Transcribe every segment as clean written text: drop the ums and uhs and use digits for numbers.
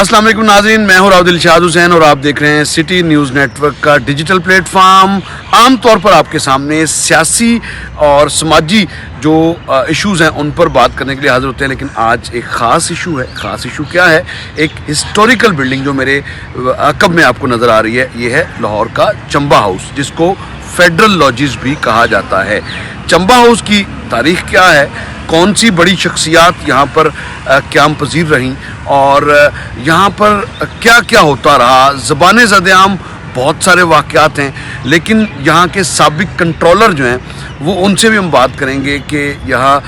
अस्सलाम वालेकुम नाज़रीन, मैं हूं राव दिलशाद हुसैन और आप देख रहे हैं सिटी न्यूज़ नेटवर्क का डिजिटल प्लेटफॉर्म। आमतौर पर आपके सामने सियासी और समाजी जो इश्यूज़ हैं उन पर बात करने के लिए हाजिर होते हैं, लेकिन आज एक ख़ास इशू है। ख़ास इशू क्या है? एक हिस्टोरिकल बिल्डिंग जो मेरे अक़ब में आपको नज़र आ रही है, ये है लाहौर का चंबा हाउस, जिसको फेडरल लॉजेस भी कहा जाता है। चंबा हाउस की तारीख़ क्या है, कौन सी बड़ी शख्सियात यहाँ पर क़याम पज़ीर रहीं और यहाँ पर क्या क्या होता रहा। ज़बान ज़द-ए-आम बहुत सारे वाक़यात हैं, लेकिन यहाँ के साबिक़ कंट्रोलर जो हैं वो उनसे भी हम बात करेंगे कि यहाँ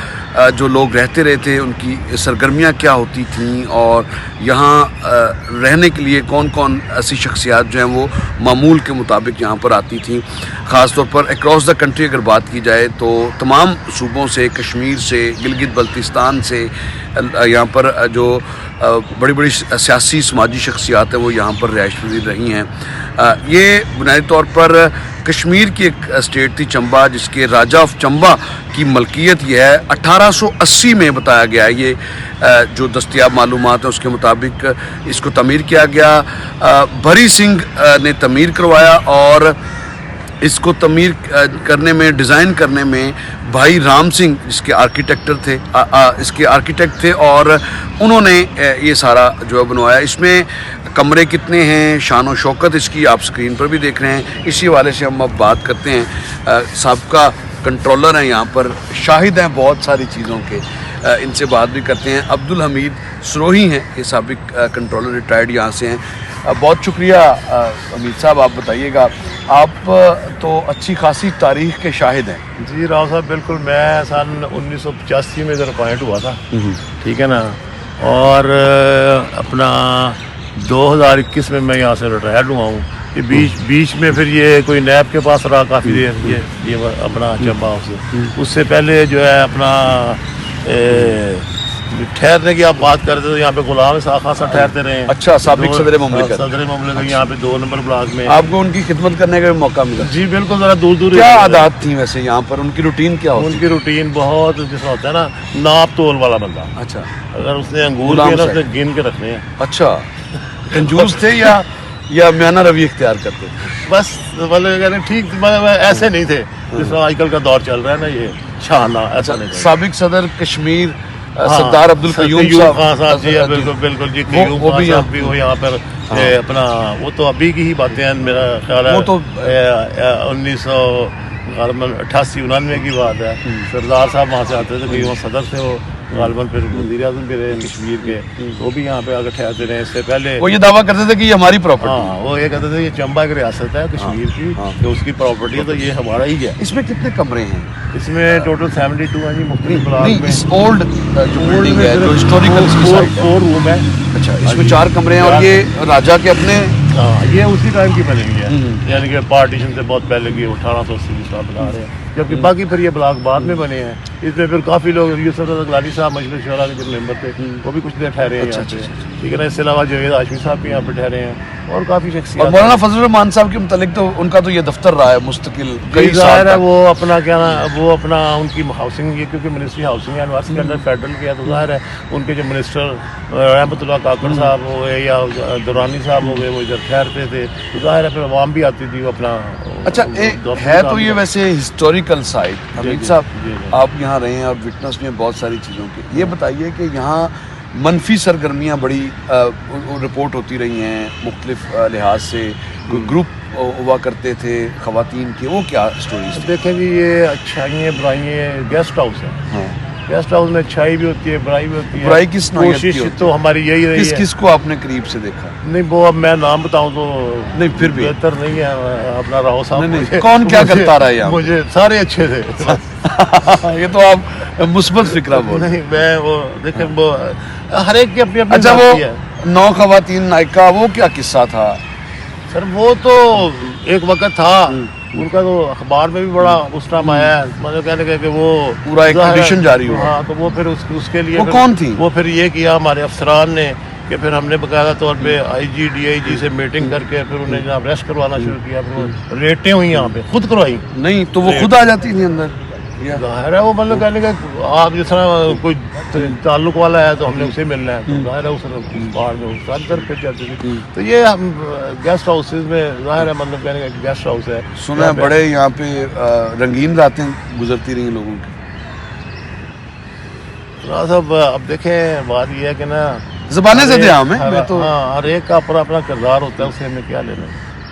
जो लोग रहते रहे थे उनकी सरगर्मियाँ क्या होती थीं और यहाँ रहने के लिए कौन कौन ऐसी शख्सियात जो हैं वो मामूल के मुताबिक यहाँ पर आती थीं। ख़ास तौर पर अक्रॉस द कंट्री अगर बात की जाए तो तमाम सूबों से, कश्मीर से, गिलगित बल्तिस्तान से यहाँ पर जो बड़ी बड़ी सियासी समाजी शख्सियात हैं वो यहाँ पर रिहाइश पज़ीर रही हैं। ये बुनियादी तौर पर कश्मीर की एक स्टेट थी चंबा, जिसके राजा ऑफ चंबा की मलकियत ये है। 1880 में बताया गया है, ये जो दस्तयाब मालूमात है उसके मुताबिक इसको तमीर किया गया। भरी सिंह ने तमीर करवाया और इसको तमीर करने में, डिज़ाइन करने में भाई राम सिंह जिसके आर्किटेक्टर थे, इसके आर्किटेक्ट थे और उन्होंने ये सारा जो है बनवाया। इसमें कमरे कितने हैं, शान व शौकत इसकी आप स्क्रीन पर भी देख रहे हैं। इसी हवाले से हम अब बात करते हैं। साबका कंट्रोलर हैं यहाँ पर, शाहिद हैं बहुत सारी चीज़ों के, इनसे बात भी करते हैं। अब्दुल हमीद सरोही हैं, ये साबिक कंट्रोलर, रिटायर्ड यहाँ से हैं। बहुत शुक्रिया हमीद साहब, आप बताइएगा, आप तो अच्छी खासी तारीख़ के शाहिद हैं। जी राव साहब, बिल्कुल। मैं सन 1985 में इधर अपॉइंट हुआ था, ठीक है ना, और अपना 2021 में मैं यहाँ से रिटायर्ड हुआ हूँ। ये बीच में फिर ये कोई नैब के पास रहा काफ़ी देर, ये अपना चंबा हाउस। उससे पहले जो है अपना ठहरने की आप बात करते थे, यहाँ पे गुलाम खासा ठहरते रहे हैं। अच्छा, साबिक सदर मुमलिकत यहाँ पे 2 नंबर ब्लॉक में आपको उनकी खिदमत करने का भी मौका मिला? जी बिल्कुल। ज़रा दूर दूर क्या आदत थी वैसे यहाँ पर, उनकी रूटीन क्या होती? उनकी रूटीन बहुत जैसा होता है ना, नाप तोल वाला बंदा। अच्छा, अगर उसने अंगूर उसने गिन के रखने हैं। अच्छा, कंजूस थे या म्याना रवि इख्तियार करते थे? बस मतलब ठीक, ऐसे नहीं थे जिस आजकल का दौर चल रहा है ना, ये शाना ऐसा नहीं। साबिक सदर कश्मीर सरदार अब्दुल कयूम साहब जी, बिल्कुल बिल्कुल जी, वो भी यहाँ पर अपना, वो तो अभी की ही बातें हैं, मेरा ख्याल है वो तो 1988-89 की बात है। सरदार साहब वहाँ से आते थे, कयूम सदर थे वो गालबन, फिर वज़ीर आज़म भी रहे कश्मीर के, वो भी यहाँ पे आकर ठहरते रहे। इससे पहले वो ये दावा करते थे कि ये हमारी प्रॉपर्टी। हाँ, वो ये कहते थे ये चंबा की रियासत है कश्मीर की, तो उसकी प्रॉपर्टी है, तो ये हमारा ही है। इसमें कितने कमरे हैं? इसमें टोटल 72 हैं जी, मुख्तलिफ ब्लॉक में। इस ओल्ड जो बिल्डिंग है, जो हिस्टोरिकल 4 रूम है। अच्छा, इसमें 4 कमरे हैं और ये राजा के अपने? हाँ, ये उसी टाइम की बनी हुई है, यानी कि पार्टीशन से बहुत पहले की, 1880 साल बना रहे हैं, जबकि बाकी फिर ये ब्लॉक बाद में बने हैं। इसमें फिर काफ़ी लोग, यूसुफ अगलानी साहब मजलिस शुरा के जो मेंबर थे वो भी कुछ देर ठहरे हैं यहाँ पे, ठीक है ना। इसके अलावा जावेद हाशमी साहब भी यहाँ पे ठहरे हैं और काफ़ी शख्सियत। और मौलाना फजलुर रहमान साहब के मुतालिक तो उनका तो ये दफ्तर रहा है मुस्तकिल कई साल है। वो अपना क्या ना, वो अपना उनकी हाउसिंग, ये क्योंकि मिनिस्ट्री हाउसिंग यूनिवर्सिटी के अंदर फेडरल किया, तो जाहिर है उनके जो मिनिस्टर रहमतुल्लाह काकड़ साहब हो गए या दुरानी साहब हो गए, वो इधर ठहरते थे, तो जाहिर है फिर अवाम भी आती थी वो अपना। अच्छा, है तो ये वैसे हिस्टोरिकल साइट। हमीद साहब, आप यहाँ रहे हैं और विटनेस में बहुत सारी चीज़ों की, ये बताइए कि यहाँ मनफी सरगर्मियाँ बड़ी रिपोर्ट होती रही हैं मुख्तलिफ लिहाज से, कोई ग्रुप हुआ करते थे ख़वातीन के, वो क्या स्टोरीज? देखें जी, ये अच्छाइयाँ बुराइयाँ, गेस्ट हाउस है। हाँ, गेस्ट हाउस में अच्छाई भी होती है, बुराई भी होती है। बुराई किस कोशिश तो हमारी यही रही है। किसको आपने करीब से देखा? नहीं, वो अब मैं नाम बताऊं तो नहीं, फिर भी बेहतर नहीं है। अपना राव साहब, कौन क्या करता रहा है? मुझे सारे अच्छे थे। ये तो आप मुस्बत फिक्रा बोल। नहीं, मैं वो देखें, वो हर एक की अपनी अपनी। अच्छा, वो 9 ख़वातीन नायका, वो क्या किस्सा था सर? वो तो एक वक्त था, उनका तो अखबार में भी बड़ा उस टाइम आया है, मतलब कहने का कि वो पूरा एक एडिशन जारी हुआ। हाँ, तो वो फिर उसके लिए वो कौन थी? वो फिर ये किया हमारे अफसरान ने कि फिर हमने बाकायदा तौर पे IG DIG से मीटिंग करके फिर उन्हें जनाब अरेस्ट करवाना शुरू किया। फिर रेटें हुई यहाँ पे, खुद करवाई। नहीं तो वो खुद आ जाती थी अंदर? जाहिर है वो मतलब कहने का, आप जिस तरह कोई ताल्लुक वाला है तो हमने उसे मिलना है, तो जाहिर है उस बाहर में उस सारी तरफ फिर जाती थी। तो ये हम गेस्ट हाउसेज में जाहिर है मतलब कहने का गेस्ट हाउस है। सुना है बड़े यहाँ पे रंगीन रातें गुजरती रही लोगों की। साहब अब देखें बात ये है कि ना ज़बाने से थे हमें, मैं तो हाँ हर एक का अपना अपना किरदार होता है, उसे हमें क्या लेना।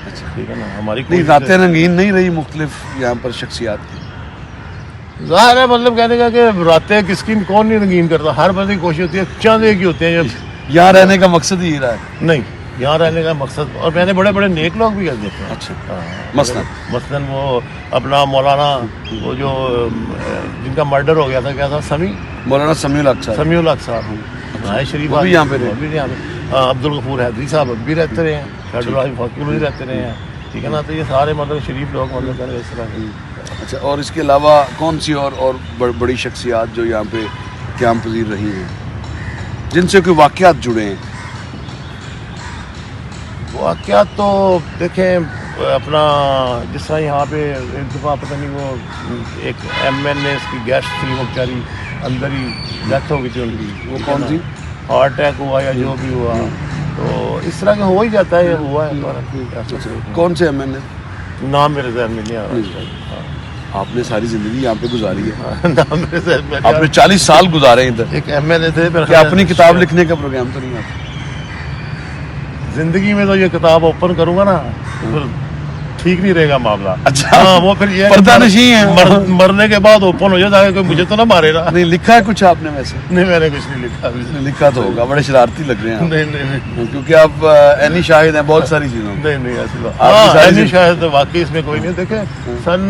अच्छा ठीक है ना, हमारी नहीं रातें रंगीन नहीं रही मुख्तलिफ यहाँ पर शख्सियात की। जाहिर है मतलब कहने का कि रातें किसकी कौन नहीं रंगीन करता, हर बंदे की कोशिश होती है चांद एक ही होते हैं जब यहाँ रहने का मकसद ही रहा है। नहीं यहाँ रहने का मकसद, और मैंने बड़े बड़े नेक लोग भी कर देते हैं। अच्छा हाँ, मसलन वो अपना मौलाना वो जो जिनका मर्डर हो गया था, क्या था, मौलाना समीउल हक साहब राय शरीफ भी यहाँ पे अब्दुल गफूर हैदरी साहब भी रहते रहे हैं, फैडुल फाकिर भी रहते रहे हैं, ठीक है ना। तो ये सारे मतलब शरीफ लोग मतलब कहने इस तरह। अच्छा, और इसके अलावा कौन सी और बड़ी शख्सियात जो यहाँ पे क़याम पज़ीर रही हैं जिनसे कोई वाक़यात जुड़े हैं? वाक़यात तो देखें अपना जिस तरह यहाँ पे एक दफ़ा पता नहीं वो एक MNA की गेस्ट थी, वो बेचारी अंदर ही डेथ हो गई थी उनकी। वो कौन थी? हार्ट अटैक हुआ या जो भी हुआ, तो इस तरह का हो ही जाता है, ये हुआ है। कौन से MNA? नाम मेरे जहन में नहीं आ रहा। आपने सारी ज़िंदगी यहाँ पे गुजारी है। नाम मेरे जहन में आपने 40 साल गुजारे हैं इधर। एक MNA थे। क्या अपनी किताब लिखने का प्रोग्राम तो नहीं आता? जिंदगी में तो ये किताब ओपन करूंगा ना तो फिर ठीक नहीं रहेगा मामला। अच्छा हाँ, वो फिर ये पर्दानशी है। मरने के बाद ओपन हो जाए, कोई मुझे तो ना मारेगा। नहीं लिखा है कुछ आपने वैसे? नहीं मैंने कुछ नहीं लिखा अभी। लिखा तो होगा, बड़े शरारती लग रहे हैं आप। नहीं क्योंकि आप एनी शाहिद हैं बहुत सारी चीज़ों में। नहीं ऐसी बात आपकी सारी नहीं, शायद वाकई इसमें कोई नहीं। देखे सन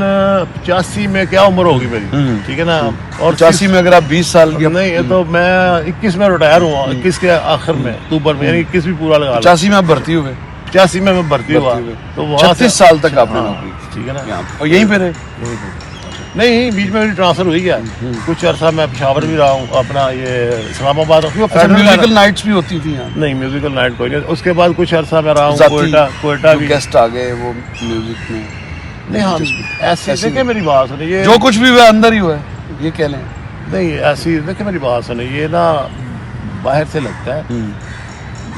85 में क्या उम्र होगी मेरी, ठीक है ना, और 85 में अगर आप 20 साल की नहीं, ये तो मैं 21 में रिटायर हुआ, 21 के आखिर में अक्टूबर में, यानी 21 भी पूरा लगा। 85 में आप भर्ती हुए? 85 में मैं भर्ती हुआ, तो वहाँ 36 साल तक आपने नौकरी, ठीक है ना, यहाँ और यहीं पे रहे? नहीं बीच में मेरी ट्रांसफर हुई है, कुछ अर्सा मैं पेशावर भी रहा हूँ, अपना ये इस्लामाबाद। म्यूजिकल नाइट्स भी होती थी यहाँ? नहीं म्यूजिकल नाइट कोई नहीं। उसके बाद कुछ अर्सा मैं रहा हूँ कोयटा भी। गेस्ट आ गए वो म्यूजिक में? नहीं हाँ ऐसे देखे मेरी बात सुने, ये जो कुछ भी हुआ अंदर ही हुआ है, ये कह लें। नहीं ऐसी देखे मेरी बात सुने, ये ना बाहर से लगता है,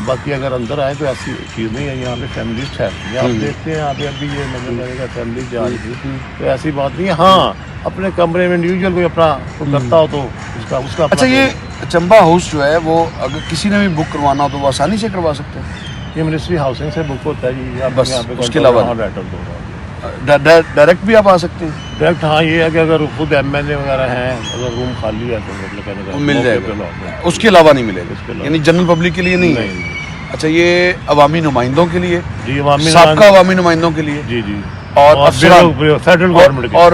बाकी अगर अंदर आए तो ऐसी चीज़ नहीं है। यहाँ पे फैमिली ठहरती है, आप देखते हैं यहाँ पे अभी ये मतलब लगेगा फैमिली जा रही थी, तो ऐसी बात नहीं है। हाँ अपने कमरे में इंडिविजुअल कोई अपना तो करता हो तो उसका अच्छा ये चंबा हाउस जो है वो अगर किसी ने भी बुक करवाना हो तो वो आसानी से करवा सकते हैं? ये मिनिस्ट्री हाउसिंग से बुक होता है जी, बस यहाँ पे उसके अलावा डायरेक्ट भी आप आ सकते हैं? डायरेक्ट हाँ, ये है कि अगर खुद MNA वगैरह हैं, अगर रूम खाली है तो मतलब कहने का मिल जाएगा, उसके अलावा नहीं मिलेगा, यानी जनरल पब्लिक के लिए नहीं है? अच्छा ये अवामी नुमाइंदों के लिए जी, साबका अवामी नुमाइंदों के लिए जी और फेडरल गवर्नमेंट और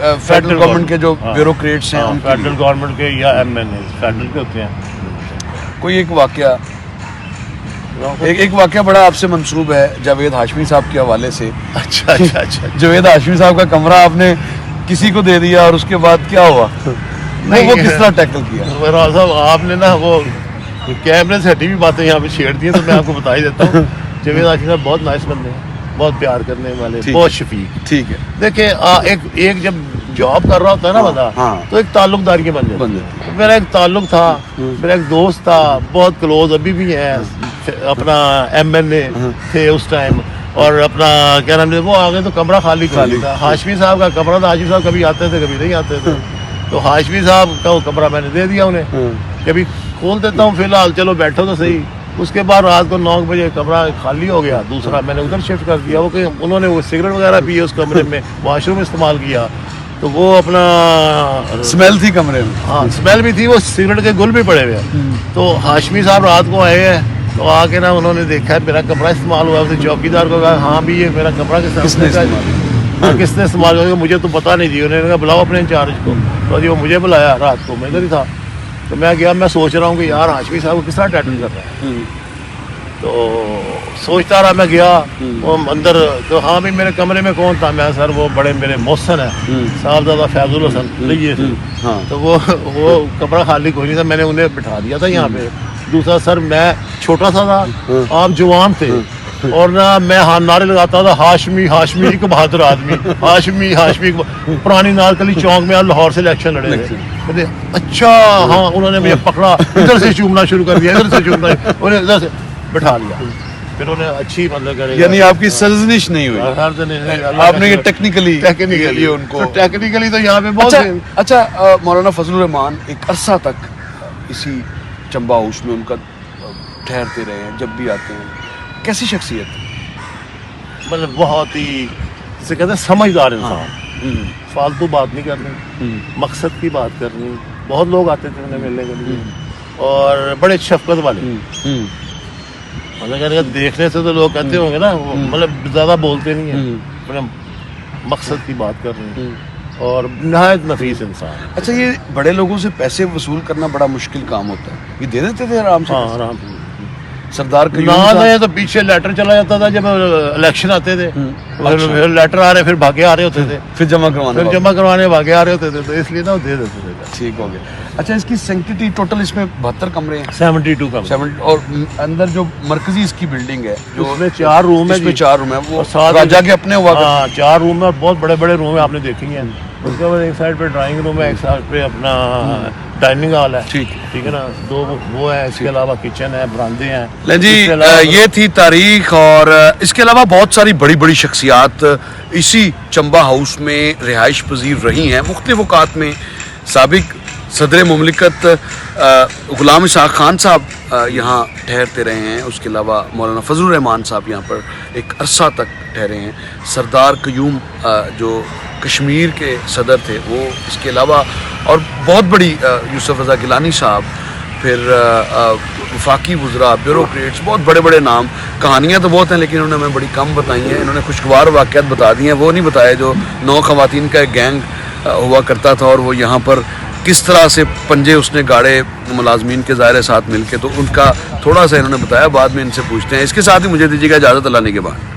फेडरल गवर्नमेंट के जो ब्यूरोक्रेट्स हैं, फेडरल गवर्नमेंट के या MNA फेडरल के होते हैं। कोई एक वाकया बड़ा आपसे मंसूब है जावेद हाशमी साहब के हवाले से। अच्छा जावेद हाशमी साहब का कमरा आपने किसी को दे दिया और उसके बाद क्या हुआ? वो किस तरह टैकल किया? साहब आपने ना वो कैमरे से हटी भी बातें यहाँ पे छेड़ दी हैं, तो मैं आपको बता ही देता हूँ। जावेद हाशमी साहब बहुत नाइस बंदे हैं, बहुत प्यार करने वाले, बहुत शफीक। ठीक है, देखिए एक जब जॉब कर रहा होता है ना बंदा, तो एक ताल्लुकदारी के बन जाते हैं। मेरा एक ताल्लुक था, मेरा एक दोस्त था बहुत क्लोज, अभी भी है, अपना MNA थे उस टाइम, और अपना क्या नाम है वो आ गए तो कमरा खाली था। हाशमी साहब का कमरा था, हाशमी साहब कभी आते थे कभी नहीं आते थे, तो हाशमी साहब का वो कमरा मैंने दे दिया उन्हें, कभी खोल देता हूँ फिलहाल, चलो बैठो तो सही। उसके बाद रात को 9 बजे कमरा खाली हो गया, दूसरा मैंने उधर शिफ्ट कर दिया। वो उन्होंने वो सिगरेट वगैरह पिए उस कमरे में, वॉशरूम इस्तेमाल किया, तो वो अपना स्मेल थी कमरे में। हाँ स्मेल भी थी, वो सिगरेट के गुल भी पड़े हुए। तो हाशमी साहब रात को आए हैं, तो आके ना उन्होंने देखा है मेरा कमरा इस्तेमाल हुआ, उसने चौकीदार को कहा हाँ भी ये मेरा कमरा किसने इस्तेमाल किया? मुझे तो पता नहीं थी। उन्होंने कहा बुलाओ अपने इंचार्ज को, तो जी वो मुझे बुलाया, रात को मैं इधर ही था, तो मैं गया, मैं सोच रहा हूँ कि यार हाशमी साहब को किस तरह टैटल कर रहा है, तो सोचता रहा। मैं गया वो अंदर, तो हाँ भाई मेरे कमरे में कौन था? मैं सर वो बड़े मेरे मोहसन है साहबजादा फैजुल हसन लीजिए, तो वो कमरा खाली कोई नहीं था, मैंने उन्हें बिठा दिया था यहाँ पे। दूसरा सर मैं छोटा सा था, आप जवान थे, और ना मैं नारे लगाता था, हाशमी हाशमी एक बहादुर आदमी, हाशमी हाशमी पुरानी नारकली चौक में लाहौर से इलेक्शन लड़े थे। कहते अच्छा हाँ, उन्होंने मुझे पकड़ा, इधर से चूमना शुरू कर दिया, इधर से चूमना, उन्हें इधर से बैठा लिया, फिर उन्हें अच्छी मतलब करेगा। यानी आपकी सर्जनिश नहीं हुई, आपने टेक्निकली उनको टेक्निकली तो यहाँ पे बहुत अच्छा मौलाना फजलुर रहमान एक अरसा तक इसी चंबा हाउस में उनका ठहरते रहे हैं, जब भी आते हैं। कैसी शख्सियत? मतलब बहुत ही जिसे कहते हैं समझदार इंसान, फालतू बात नहीं करनी, मकसद की बात करनी। बहुत लोग आते थे उन्हें मिलने के लिए और बड़े शफकत वाले, मतलब देखने से तो लोग कहते होंगे ना, मतलब ज्यादा बोलते नहीं है, मतलब मकसद की बात करनी और नहायत नफीस इंसान। अच्छा, ये बड़े लोगों से पैसे वसूल करना बड़ा मुश्किल काम होता है, ये दे देते थे आराम से? हाँ, आराम से। सरदार ना नहीं तो पीछे लेटर चला जाता था जब इलेक्शन आते थे, फिर लेटर आ रहे, फिर भागे आ रहे होते थे, फिर जमा करवाने भागे आ रहे होते थे, तो इसलिए ना वो दे देते थे। ठीक हो गया। अच्छा, इसकी सैंक्टिटी टोटल इसमें 72 कमरे हैं, 72 कमरे, और अंदर जो मरकजी इसकी बिल्डिंग है जो उसमें 4 रूम है, 4 रूम है, वो साथ राजा के अपने हुआ। 4 रूम है और बहुत बड़े बड़े रूम है, आपने देखेंगे। उसके बाद एक साइड पे ड्राइंग रूम है, एक साइड पे अपना डाइनिंग हॉल है। ठीक है ना, 2 वो है, इसके अलावा किचन है, बरामदे हैं। जी, ये थी तारीख, और इसके अलावा बहुत सारी बड़ी बड़ी शख्सियात इसी चंबा हाउस में रिहाइश पजीर रही हैं मुख्तलिफ औकात में। साबिक सदर मुमलिकत गुलाम इसहाक खान साहब यहाँ ठहरते रहे हैं, उसके अलावा मौलाना फजलुर रहमान साहब यहाँ पर एक अरसा तक ठहरे हैं। सरदार कयूम जो कश्मीर के सदर थे वो, इसके अलावा और बहुत बड़ी यूसुफ रज़ा गिलानी साहब, फिर वफाकी वज़रा, ब्यूरोक्रेट्स, बहुत बड़े बड़े नाम। कहानियाँ तो बहुत हैं लेकिन उन्होंने हमें बड़ी कम बताई हैं। इन्होंने खुशगवार वाक़यात बता दिए हैं, वो नहीं बताया जो 9 ख़वातीन का एक गैंग हुआ करता था और वो यहाँ पर किस तरह से पंजे उसने गाड़े मुलाजमीन के ज़ाहिर साथ मिल के, तो उनका थोड़ा सा इन्होंने बताया। बाद में इनसे पूछते हैं। इसके साथ ही मुझे दीजिएगा इजाज़त, अल्लाह ने के बाद।